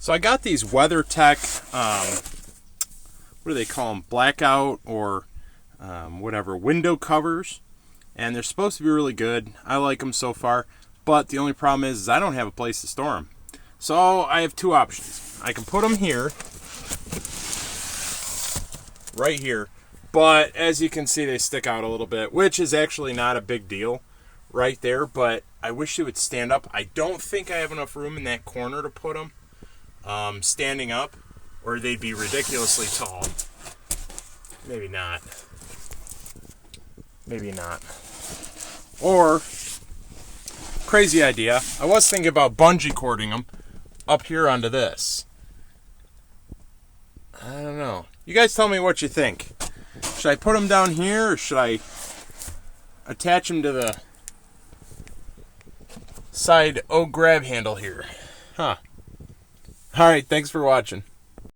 So I got these WeatherTech, what do they call them? Blackout or whatever, window covers. And they're supposed to be really good. I like them so far. But the only problem is I don't have a place to store them. So I have two options. I can put them here. Right here. But as you can see, they stick out a little bit, which is actually not a big deal right there. But I wish they would stand up. I don't think I have enough room in that corner to put them standing up, or they'd be ridiculously tall. Maybe not. Maybe not. Or, crazy idea, I was thinking about bungee cording them up here onto this. I don't know. You guys tell me what you think. Should I put them down here, or should I attach them to the side grab handle here? Huh. Alright, thanks for watching.